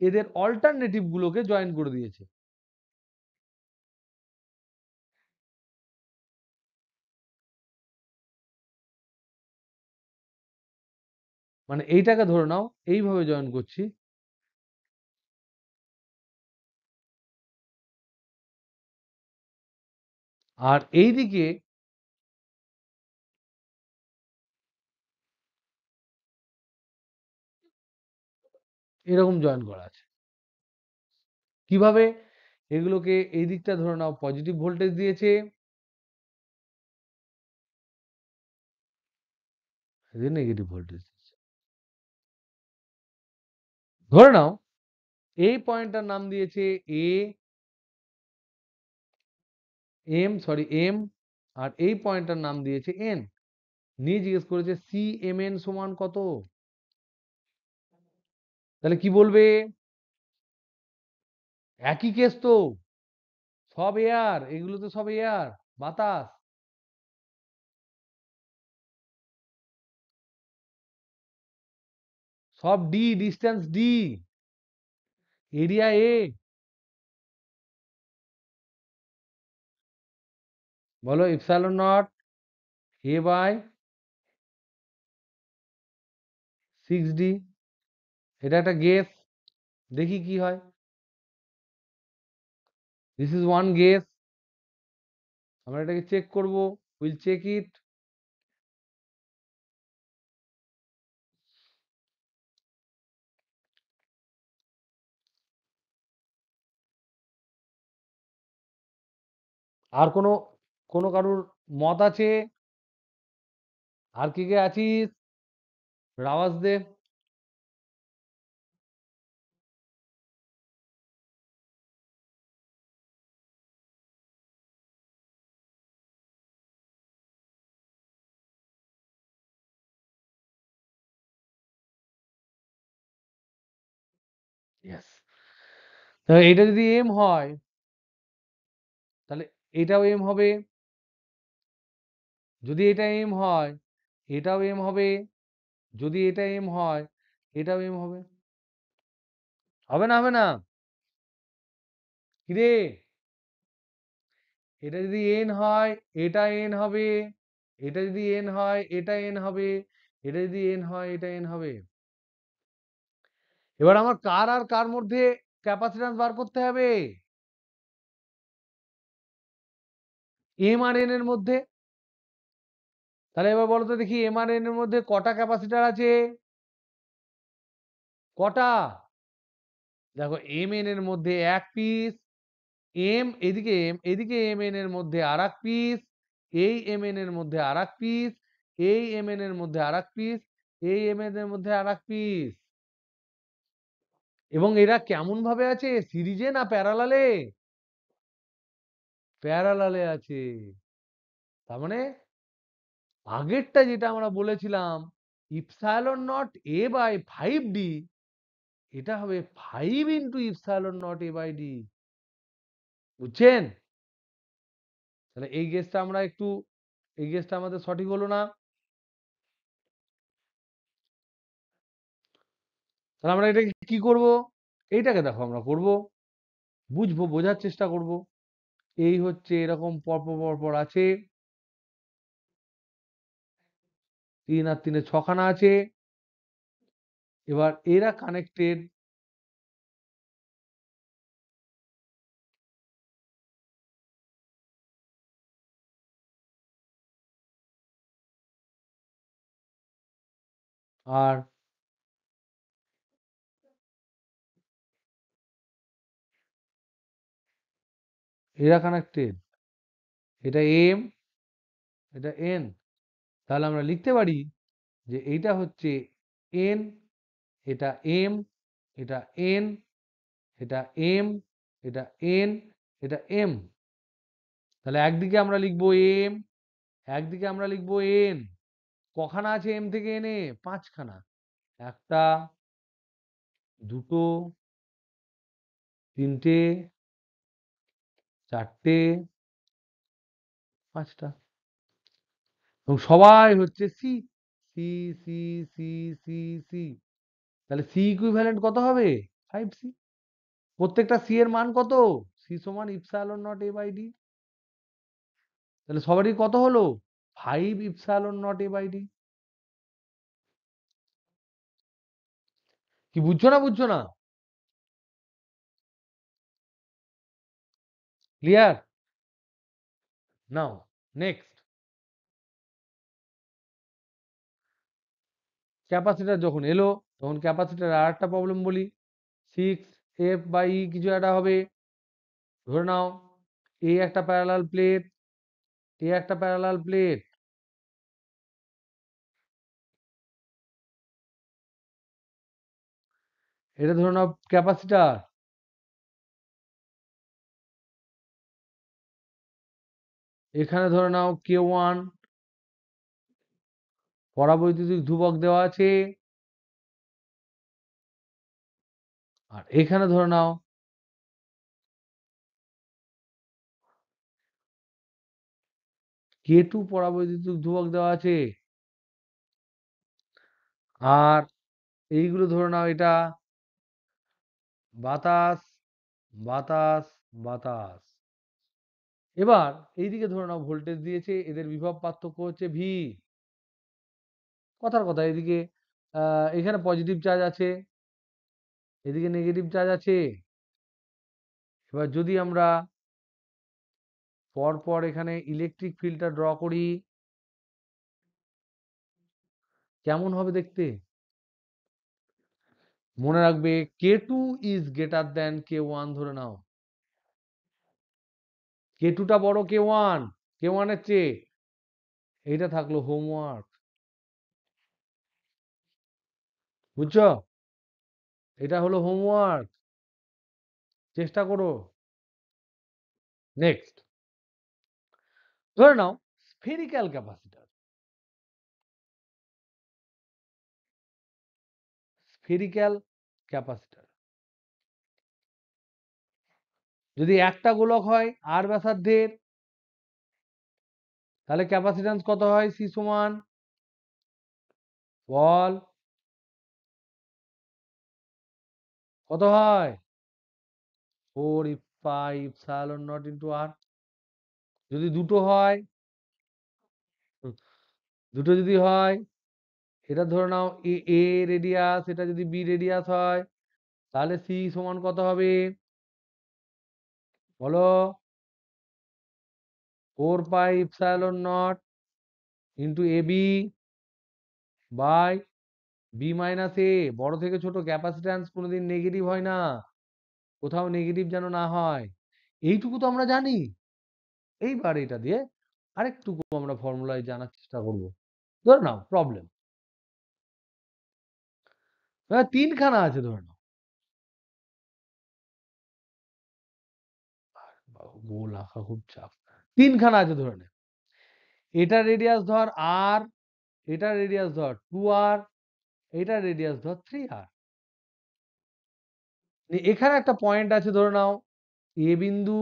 এদের অল্টারনেটিভ গুলোকে জয়েন করে দিয়েছে। মানে এইটাকে ধরে নাও এইভাবে জয়েন করছি, আর এইদিকে এরকম জয়েন করা আছে। কিভাবে? এগুলোকে এই দিকটা ধরে নাও পজিটিভ ভোল্টেজ দিয়েছে, এদের নেগেটিভ ভোল্টেজ দিয়েছে। ধরে নাও এই পয়েন্টটার নাম দিয়েছে এ এম, আর এই পয়েন্টটার নাম দিয়েছে এন। নিয়ে জিজ্ঞেস করেছে সি এম এন সমান কত। তাহলে কি বলবে? একই কেস তো, সব এয়ার, এগুলো তো সব এয়ার, বাতাস। সব ডি, ডিস্টেন্স ডি, এরিয়া এ। বলো epsilon naught A by 6d। এটা একটা গেস, দেখি কি হয়। This is one guess. আমরা এটাকে চেক করব, উইল চেক ইট। আর কোনো কারুর মত আছে? আর কে কে আছিস? আওয়াজ দে। ইয়েস। এটা যদি এম হয় তাহলে এটাও এম হবে। যদি এটা এম হয় এটাও এম হবে। যদি এটা এম হয় এটাও এম হবে। হবে না? হবে না? কিরে, এটা যদি এন হয় এটা এন হবে। এটা যদি এন হয় এটা এন হবে। এটা যদি এন হয় এটা এন হবে। এবার আমার কার আর কার মধ্যে ক্যাপাসিট্যান্স বার করতে হবে? এম আর এন এর মধ্যে। তাহলে এবার বলো তো দেখি, এম আর এন এর মধ্যে কটা ক্যাপাসিটর আছে? কটা? দেখো, এম এন এর মধ্যে এক পিস, এম এদিকে এম এদিকে এম এন এর মধ্যে আর এক পিস, এই এম এন এর মধ্যে আর এক পিস, এই এম এন এর মধ্যে আর এক পিস, এই এম এন এর মধ্যে আর এক পিস। এবং এরা কেমন ভাবে আছে, সিরিজে না প্যারালালে? প্যারালালে আছে। তার মানে আগেরটা যেটা আমরা বলেছিলাম, epsilon naught A by 5d, এটা হবে 5 into epsilon naught A by D. বুঝছেন? তাহলে এই গেসটা আমাদের সঠিক হলো না। তাহলে আমরা এটাকে কি করব? এইটাকে দেখো আমরা করব, বুঝবো, বোঝার চেষ্টা করব। এই হচ্ছে এরকম পরপর পরপর আছে, 3 আর 3 6খানা আছে। এবার এরা কানেক্টেড। আর এরা কানেক্টেড। এটা এম, এটা এন। তাহলে আমরা লিখতে পারি যে এইটা হচ্ছে এন, এটা এম, এটা এন, এটা এম, এটা এন, এটা এম। তাহলে একদিকে আমরা লিখবো এম, একদিকে আমরা লিখবো এন। কখানা আছে এম থেকে এনে? 5খানা। একটা, দুটো, তিনটে, চারটে, 5টা। এবং সবাই হচ্ছে C, C, C, C, C, C. তাহলে সি ইকুইভ্যালেন্ট কত হবে? 5c। প্রত্যেকটা সি এর মান কত? সি সমান epsilon naught A by D. তাহলে সবারই কত হলো? 5 epsilon naught A by D. কি বুঝছো না বুঝছো না? ক্লিয়ার? নাও নেক্সট। ক্যাপাসিটর যখন এলো তখন ক্যাপাসিটর আর একটা প্রবলেম বলি। 6f/e কিছু একটা হবে। ধরে নাও এ একটা প্যারালাল প্লেট, এ একটা প্যারালাল প্লেট। এটা ধরে নাও ক্যাপাসিটর। এখানে ধরে নাও K1 পরাবৈদ্যুতিক ধ্রুবক দেওয়া আছে। আর এখানে ধরে নাও K2 পরাবৈদ্যুতিক ধ্রুবক দেওয়া আছে। আর এইগুলো ধরে নাও এটা বাতাস, বাতাস, বাতাস। এবার এইদিকে ধরে নাও ভোল্টেজ দিয়েছে, এদের বিভব পার্থক্য হচ্ছে ভি। কথার কথা, এদিকে এখানে পজিটিভ চার্জ আছে, এদিকে নেগেটিভ চার্জ আছে। এবার যদি আমরা পরপর এখানে ইলেকট্রিক ফিল্ডটা ড্র করি, কেমন হবে দেখতে? মনে রাখবে K2 is greater than K1 ধরে নাও। K2 টা বড় K1, K1 এর চেয়ে। এইটা থাকলো হোমওয়ার্ক, বুঝছো? এটা হলো হোমওয়ার্ক, চেষ্টা করো। নেক্সট, ধরে নাও স্ফেরিক্যাল ক্যাপাসিটর। স্ফেরিক্যাল ক্যাপাসিটর যদি একটা গোলক হয় আর ব্যাসার্ধের, তাহলে ক্যাপাসিট্যান্স কত হয়? সি সমান, বল কত হয়? 4 পাই ইপসাইলন নট ইন্টু আর। যদি দুটো হয়, দুটো যদি হয়, এটা ধরে নাও এ এ রেডিয়াস, এটা যদি বি রেডিয়াস হয়, তাহলে সি সমান কত হবে বলো? 4 pi epsilon naught into A B by B minus A. বড় থেকে ছোট ক্যাপাসিট্যান্স কোনোদিন নেগেটিভ হয় না, কোথাও নেগেটিভ যেন না হয়, এইটুকু তো আমরা জানি। এইবার এটা দিয়ে আরেকটুকু আমরা ফর্মুলায় জানার চেষ্টা করব। ধরে নাও প্রবলেম তিনখানা আছে, ধরে নাও গোল আঁকা খুব চাপ, তিনখানা আছে ধরে নে। এটা রেডিয়াস ধর আর, এটা রেডিয়াস ধর 2r, এটা রেডিয়াস ধর 3r। এখানে একটা পয়েন্ট আছে ধরে নাও এ বিন্দু,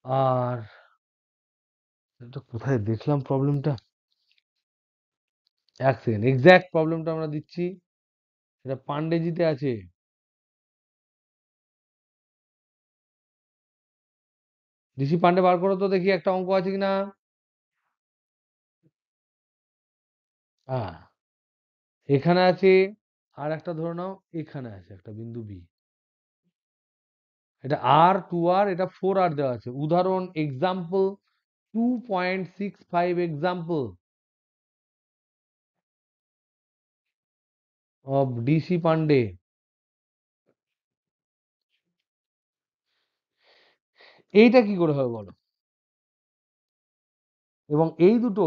আর এটা কোথায় দেখলাম প্রবলেমটা, এক সেকেন্ড, এক্সাক্ট প্রবলেমটা আমরা দিচ্ছি, এটা পান্ডেজিতে আছে। ঋষি পান্ডে বার করো তো দেখি একটা অঙ্ক আছে কিনা। হ্যাঁ, এখানে আছে, আর একটা ধরে নাও এখানে আছে একটা বিন্দু বি, এটা আর 2r, এটা 4r দেওয়া আছে। উদাহরণ example 2.65 example of DC Pandey. এইটা কি করে হবে বলো? এবং এই দুটো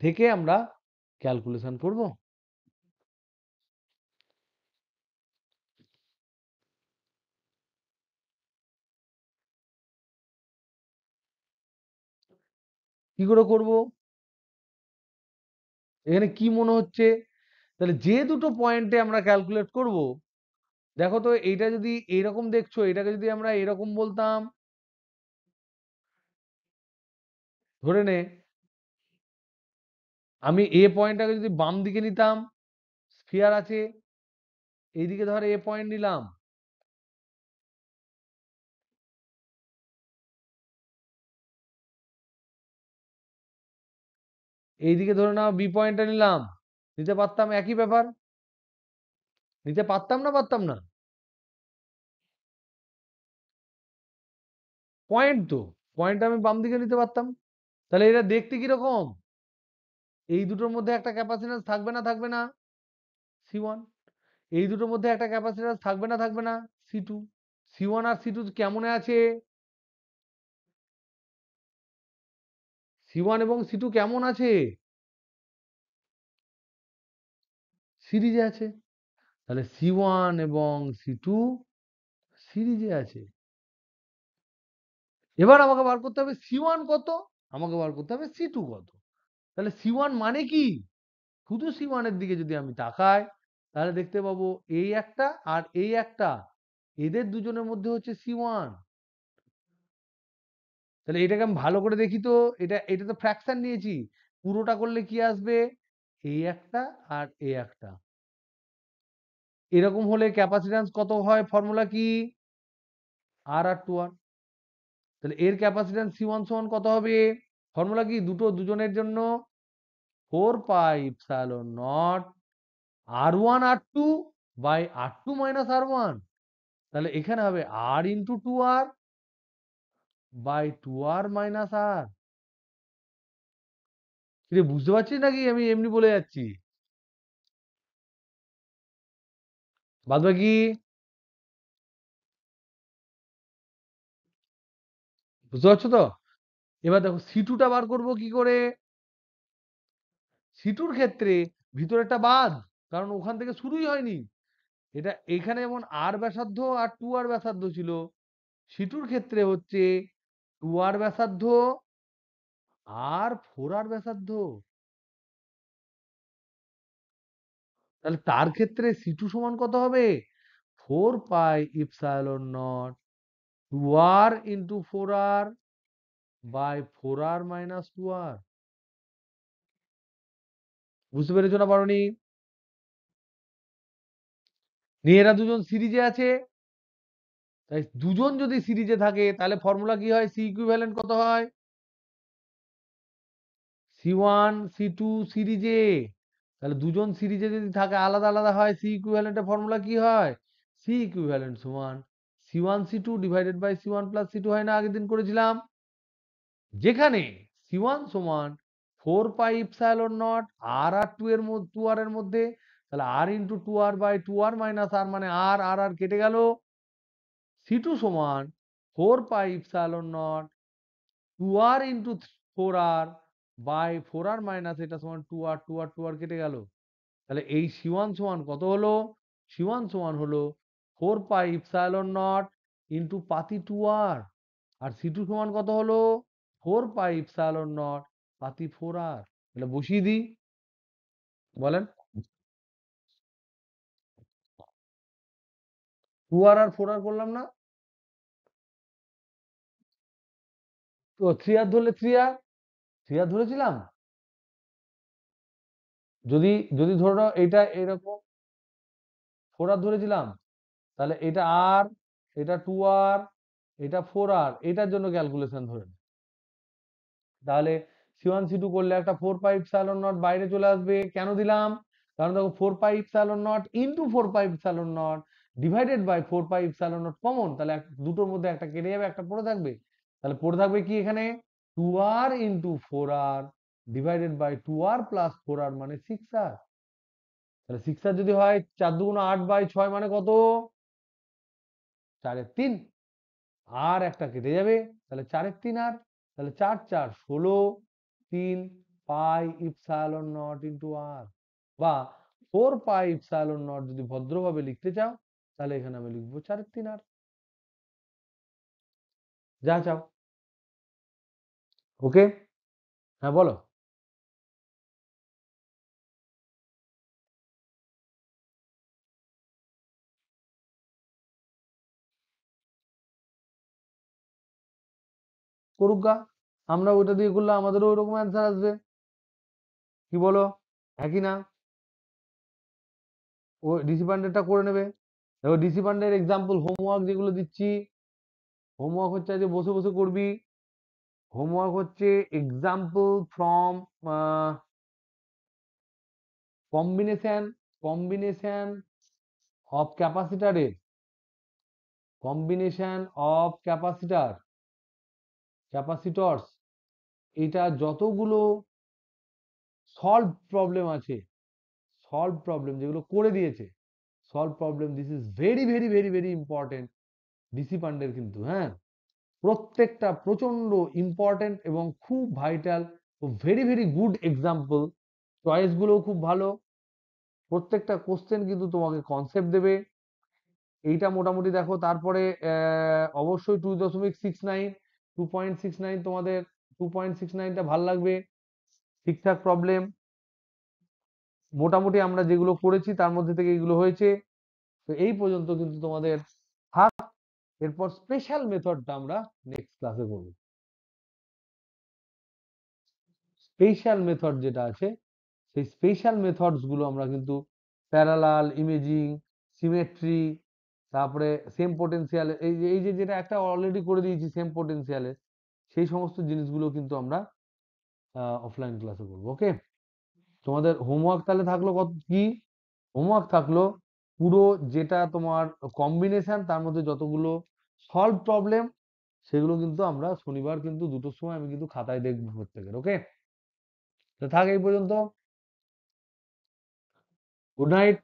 থেকে আমরা ক্যালকুলেশন করব। কি করে করব? এখানে কি মনে হচ্ছে? তাহলে যে দুটো পয়েন্টে আমরা ক্যালকুলেট করব, দেখো তো এইটা যদি এইরকম দেখছো, এটাকে যদি আমরা এরকম বলতাম, ধরে নে আমি এ পয়েন্টটাকে যদি বাম দিকে নিতাম, স্ফিয়ার আছে, এইদিকে ধরে এ পয়েন্ট নিলাম, এইদিকে ধরে নাও বি পয়েন্টটা নিলাম, নিতে পারতাম, একই ব্যাপার, নিতে পারতাম না পারতাম না? পয়েন্ট তো, পয়েন্ট আমি বাম দিকে নিতে পারতাম। তাহলে এটা দেখতে কিরকম? এই দুটোর মধ্যে একটা ক্যাপাসিট্যান্স থাকবে না থাকবে না? সি1। এই দুটোর মধ্যে একটা ক্যাপাসিট্যান্স থাকবে না থাকবে না? সি2। সি1 আর সি2 কেমন আছে? সি1 এবং সি2 কেমন আছে? সিরিজে আছে। তাহলে সি1 এবং সি2 সিরিজে আছে। এবার আমাকে বার করতে হবে সি1 কত, আমাকে বার করতে হবে সি2 কত। তাহলে সি1 মানে কি? শুধু সি1 এর দিকে যদি আমি তাকাই, তাহলে দেখতে পাবো এই একটা আর এই একটা, এদের দুজনের মধ্যে হচ্ছে সি1। তাহলে এটাকে আমি ভালো করে দেখি তো, এটা তো ফ্র্যাকশন নিয়েছি, পুরোটা করলে কি আসবে? এই একটা আর এই একটা। এরকম হলে ক্যাপাসিট্যান্স কত হয়? ফর্মুলা কি? আর আর 2r। তাহলে এর ক্যাপাসিট্যান্স সি1 সমান কত হবে? ফর্মুলা কি? দুটো দুজনের জন্য 4 pi epsilon naught r1 r2 by r2 minus r1, তাহলে এখানে হবে r into 2r by 2r minus r। কি বুঝতে পারছিস নাকি আমি এমনি বলে যাচ্ছি? বাদ বাকি বুঝতে পারছো তো? এবার দেখো C2টা বার করব কি করে? C2র ক্ষেত্রে ভিতরেরটা বাদ, কারণ ওখান থেকে শুরুই হয়নি। এটা এখানে যেমন আর ব্যাসার্ধ আর 2r ব্যাসার্ধ ছিল, C2র ক্ষেত্রে হচ্ছে 2r ব্যাসার্ধ আর 4r ব্যাসার্ধ। তাহলে তার ক্ষেত্রে C2 সমান কত হবে? 4 pi epsilon naught 2r into 4r by 4r minus 2r। বুঝতে পেরেছো না পারোনি? নিয়ে এরা দুজন সিরিজে আছে, তাই দুজন যদি সিরিজে থাকে তাহলে ফর্মুলা কি হয়? সি ইকুইভ্যালেন্ট কত হয়? C1 C2 সিরিজে, তাহলে দুজন সিরিজে যদি থাকে আলাদা আলাদা হয়, সি ইকুইভ্যালেন্টের ফর্মুলা কি হয়? সি ইকুইভ্যালেন্ট সমান C1 C2 divided by C1 plus C2 হয় না? আগের দিন করেছিলাম, যেখানে C1 সমান 4 পাই ইপসাইলন নট আর আর 2 এর মধ্যে 2r এর মধ্যে, তাহলে r into 2r by 2r minus r মানে r আর আর কেটে গেল। C2 সমান 4 pi epsilon naught 2r into 4r by 4r minus এটা সমান 2r 2r 2r কেটে গেল। তাহলে এই C1 সমান কত হলো? C1 সমান হলো 4 পাই ইপসাইলন নট ইন্টু পাতি 2r, আর C2 সমান কত হলো? 4 পাই ইপসাইলন নট পাতি 4r। তাহলে বসিয়ে দিই, বলেন। 2r আর 4r করলাম না? তো 3r ধরলে 3r, 3r ধরেছিলাম। যদি যদি ধরে নাও এটা এরকম 4r ধরেছিলাম, তাহলে এটা আর, এটা 2r, এটা 4r, এটার জন্য ক্যালকুলেশন ধরে নাও। তাহলে C1 C2 করলে একটা 4 পাই ইপসিলন নট বাইরে চলে আসবে। কেন দিলাম? কারণ দেখো 4 pi epsilon naught into 4 pi epsilon naught divided by 4 pi epsilon naught common, তাহলে দুটোর মধ্যে একটা কেটে যাবে, একটা পড়ে থাকবে। তাহলে পড়ে থাকবে কি এখানে? 2r into 4r divided by 2r plus 4r মানে 6r। তাহলে 6r যদি হয় 4 দুগুণ 8 বাই 6 মানে কত? 4 এর 3, আর একটা কেটে যাবে, তাহলে 4 এর 3 আর, তাহলে 4 4 16 3 পাই ইপসাইলন নট ইন্টু আর, বা 4 পাই ইপসাইলন নট যদি ভদ্রভাবে লিখতে চাও তাহলে এখানে আমি লিখবো 4 এর 3 আর। যা চাও। ওকে, হ্যাঁ বলো। করুক গা, আমরা ওইটা দিয়ে করলে আমাদেরও ওইরকম অ্যান্সার আসবে। কি বলো? একই না? ও ডিসি পান্ডেরটা করে নেবে। দেখো ডিসি পান্ডের এক্সাম্পল হোমওয়ার্ক যেগুলো দিচ্ছি, হোমওয়ার্ক হচ্ছে আজ বসে বসে করবি। হোমওয়ার্ক হচ্ছে example from combination combination of ক্যাপাসিটরের, কম্বিনেশন অফ ক্যাপাসিটরস, এটা যতগুলো সলভ প্রবলেম আছে, সলভ প্রবলেম যেগুলো করে দিয়েছে, solve problem, this is very very very very important DC পান্ডের কিন্তু, হ্যাঁ, প্রত্যেকটা প্রচন্ড ইম্পর্টেন্ট এবং খুব vital, very very good example, choice গুলো খুব ভালো, প্রত্যেকটা কোশ্চেন কিন্তু তোমাকে কনসেপ্ট দেবে। এইটা মোটামুটি দেখো, তারপরে অবশ্যই 2.69, 2.69 তোমাদের 2.69টা ভাল লাগবে, ঠিকঠাক প্রবলেম। মোটামুটি আমরা যেগুলো করেছি তার মধ্যে থেকে এগুলো হয়েছে। তো এই পর্যন্ত কিন্তু তোমাদের থাক, এরপর স্পেশাল মেথডটা আমরা নেক্সট ক্লাসে করব। স্পেশাল মেথড যেটা আছে, সেই স্পেশাল মেথডস গুলো আমরা কিন্তু প্যারালাল, ইমেজিং, সিমেট্রি, তারপরে সেম পোটেনশিয়াল, এই যে যেটা একটা অলরেডি করে দিয়েছি সেম পোটেনশিয়ালের, সেই সমস্ত জিনিসগুলো কিন্তু আমরা অফলাইন ক্লাসে করবো। ওকে। তোমাদের হোমওয়ার্ক তাহলে থাকলো কত কি? হোমওয়ার্ক থাকলো পুরো যেটা তোমার কম্বিনেশন, তার মধ্যে যতগুলো সলভ প্রবলেম, সেগুলো কিন্তু আমরা শনিবার কিন্তু 2টোর সময় আমি কিন্তু খাতায় দেখবো প্রত্যেকের। ওকে, তো থাক এই পর্যন্ত। Good night.